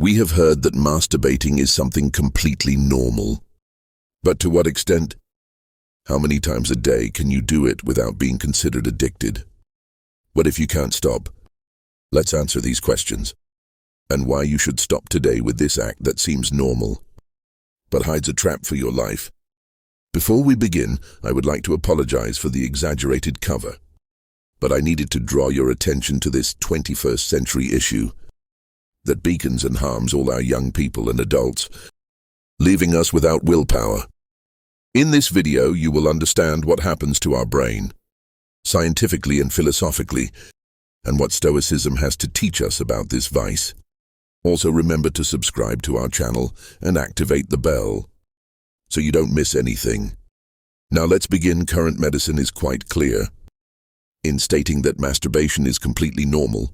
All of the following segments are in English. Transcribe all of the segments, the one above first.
We have heard that masturbating is something completely normal. But to what extent? How many times a day can you do it without being considered addicted? What if you can't stop? Let's answer these questions, and why you should stop today with this act that seems normal, but hides a trap for your life. Before we begin, I would like to apologize for the exaggerated cover, but I needed to draw your attention to this 21st century issue that beacons and harms all our young people and adults, leaving us without willpower. In this video, you will understand what happens to our brain, scientifically and philosophically, and what Stoicism has to teach us about this vice. Also remember to subscribe to our channel and activate the bell, so you don't miss anything. Now let's begin. Current medicine is quite clear in stating that masturbation is completely normal,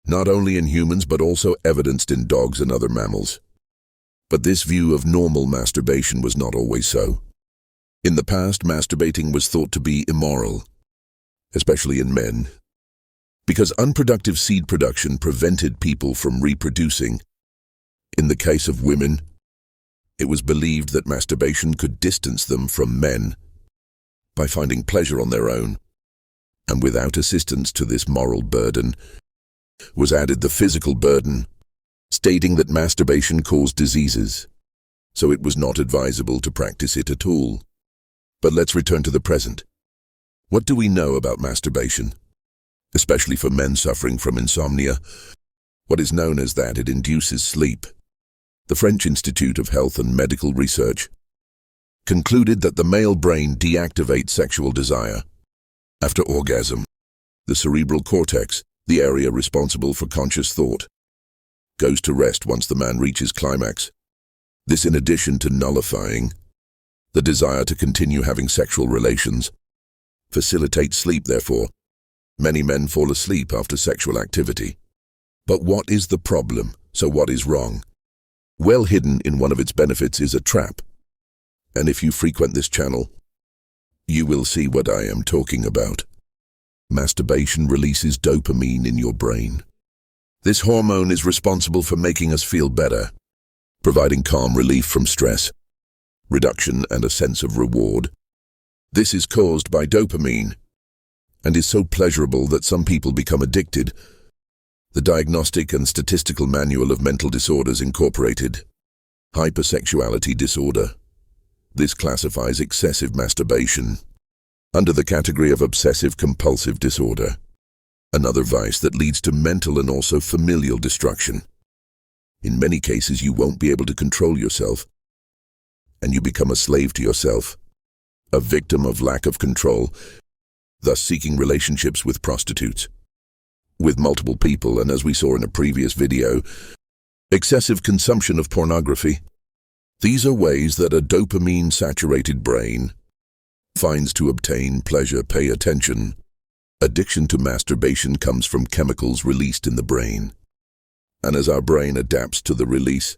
not only in humans but also evidenced in dogs and other mammals. But this view of normal masturbation was not always so. In the past, masturbating was thought to be immoral, especially in men, because unproductive seed production prevented people from reproducing. In the case of women, it was believed that masturbation could distance them from men by finding pleasure on their own, and without assistance to this moral burden was added the physical burden, stating that masturbation caused diseases, so it was not advisable to practice it at all. But let's return to the present. What do we know about masturbation? Especially for men suffering from insomnia, what is known as that it induces sleep. The French Institute of Health and Medical Research concluded that the male brain deactivates sexual desire after orgasm. The cerebral cortex, the area responsible for conscious thought, goes to rest once the man reaches climax. This, in addition to nullifying the desire to continue having sexual relations, facilitates sleep. Therefore, many men fall asleep after sexual activity. But what is the problem? So what is wrong? Well, hidden in one of its benefits is a trap. And if you frequent this channel, you will see what I am talking about. Masturbation releases dopamine in your brain. This hormone is responsible for making us feel better, providing calm relief from stress, reduction, and a sense of reward. This is caused by dopamine and is so pleasurable that some people become addicted. The Diagnostic and Statistical Manual of Mental Disorders Incorporated. Hypersexuality disorder. This classifies excessive masturbation under the category of obsessive-compulsive disorder, another vice that leads to mental and also familial destruction. In many cases, you won't be able to control yourself, and you become a slave to yourself, a victim of lack of control, thus seeking relationships with prostitutes, with multiple people, and as we saw in a previous video, excessive consumption of pornography. These are ways that a dopamine-saturated brain finds to obtain pleasure. Pay attention. Addiction to masturbation comes from chemicals released in the brain, and as our brain adapts to the release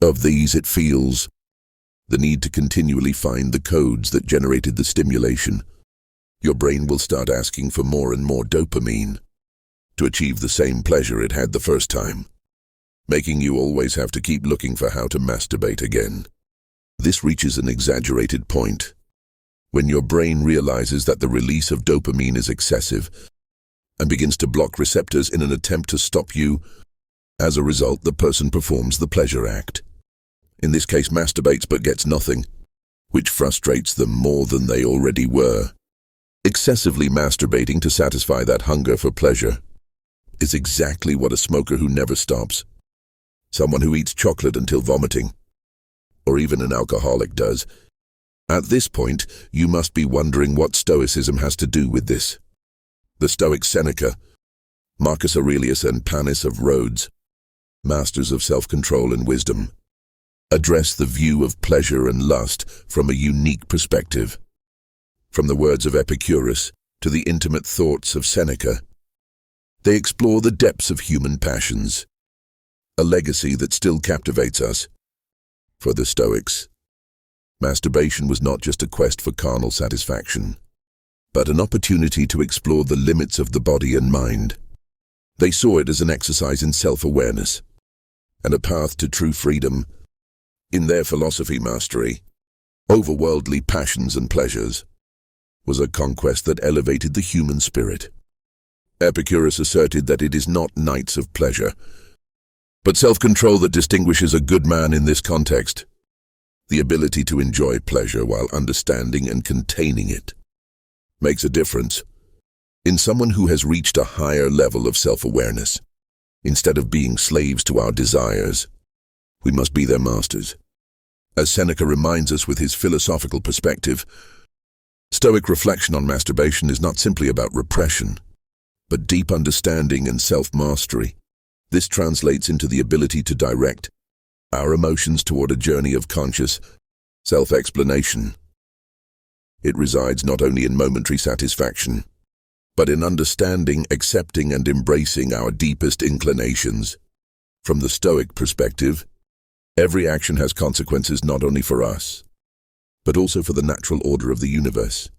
of these, it feels the need to continually find the codes that generated the stimulation. Your brain will start asking for more and more dopamine to achieve the same pleasure it had the first time, making you always have to keep looking for how to masturbate again. This reaches an exaggerated point when your brain realizes that the release of dopamine is excessive and begins to block receptors in an attempt to stop you. As a result, the person performs the pleasure act. In this case, masturbates but gets nothing, which frustrates them more than they already were. Excessively masturbating to satisfy that hunger for pleasure is exactly what a smoker who never stops, someone who eats chocolate until vomiting, or even an alcoholic does. At this point, you must be wondering what Stoicism has to do with this. The Stoics Seneca, Marcus Aurelius, and Panis of Rhodes, masters of self-control and wisdom, address the view of pleasure and lust from a unique perspective. From the words of Epicurus to the intimate thoughts of Seneca, they explore the depths of human passions, a legacy that still captivates us. For the Stoics, masturbation was not just a quest for carnal satisfaction, but an opportunity to explore the limits of the body and mind. They saw it as an exercise in self-awareness, and a path to true freedom. In their philosophy, mastery over worldly passions and pleasures was a conquest that elevated the human spirit. Epicurus asserted that it is not nights of pleasure, but self-control that distinguishes a good man in this context. The ability to enjoy pleasure while understanding and containing it makes a difference in someone who has reached a higher level of self-awareness. Instead of being slaves to our desires, we must be their masters. As Seneca reminds us with his philosophical perspective, Stoic reflection on masturbation is not simply about repression, but deep understanding and self-mastery. This translates into the ability to direct our emotions toward a journey of conscious self-explanation. It resides not only in momentary satisfaction, but in understanding, accepting, and embracing our deepest inclinations. From the Stoic perspective, every action has consequences not only for us, but also for the natural order of the universe.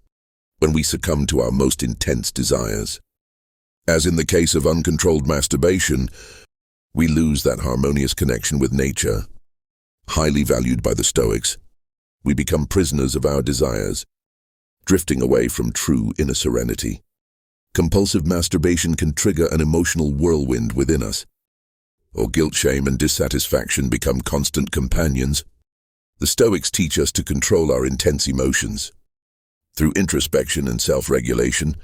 When we succumb to our most intense desires, as in the case of uncontrolled masturbation, we lose that harmonious connection with nature. Highly valued by the Stoics, we become prisoners of our desires, drifting away from true inner serenity. Compulsive masturbation can trigger an emotional whirlwind within us, or guilt, shame, and dissatisfaction become constant companions. The Stoics teach us to control our intense emotions through introspection and self-regulation.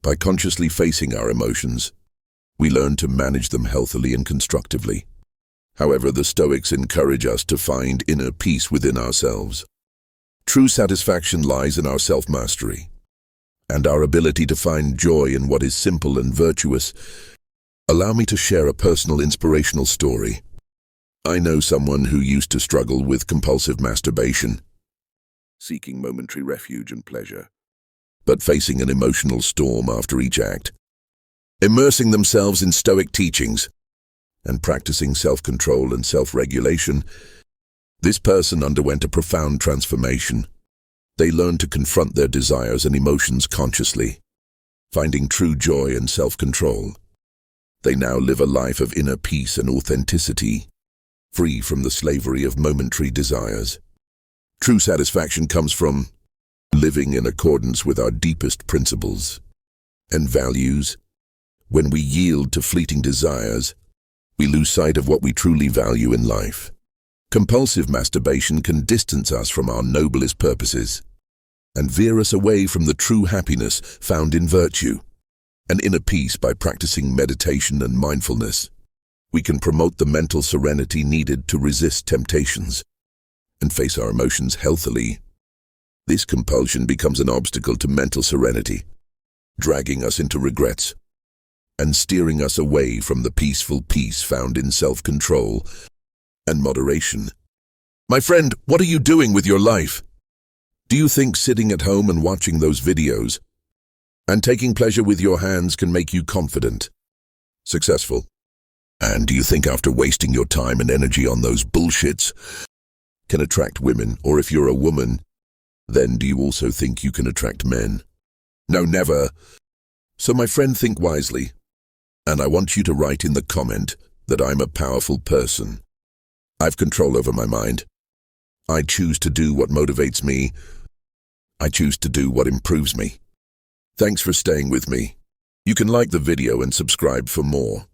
By consciously facing our emotions, we learn to manage them healthily and constructively. However, the Stoics encourage us to find inner peace within ourselves. True satisfaction lies in our self-mastery and our ability to find joy in what is simple and virtuous. Allow me to share a personal inspirational story. I know someone who used to struggle with compulsive masturbation, seeking momentary refuge and pleasure, but facing an emotional storm after each act. Immersing themselves in Stoic teachings and practicing self-control and self-regulation, this person underwent a profound transformation. They learned to confront their desires and emotions consciously, finding true joy and self-control. They now live a life of inner peace and authenticity, free from the slavery of momentary desires. True satisfaction comes from living in accordance with our deepest principles and values. When we yield to fleeting desires, we lose sight of what we truly value in life. Compulsive masturbation can distance us from our noblest purposes and veer us away from the true happiness found in virtue and inner peace. By practicing meditation and mindfulness, we can promote the mental serenity needed to resist temptations and face our emotions healthily. This compulsion becomes an obstacle to mental serenity, dragging us into regrets and steering us away from the peaceful peace found in self-control and moderation. My friend, what are you doing with your life? Do you think sitting at home and watching those videos and taking pleasure with your hands can make you confident, successful? And do you think after wasting your time and energy on those bullshits can attract women? Or if you're a woman, then do you also think you can attract men? No, never. So my friend, think wisely. And I want you to write in the comment that I'm a powerful person. I've control over my mind. I choose to do what motivates me. I choose to do what improves me. Thanks for staying with me. You can like the video and subscribe for more.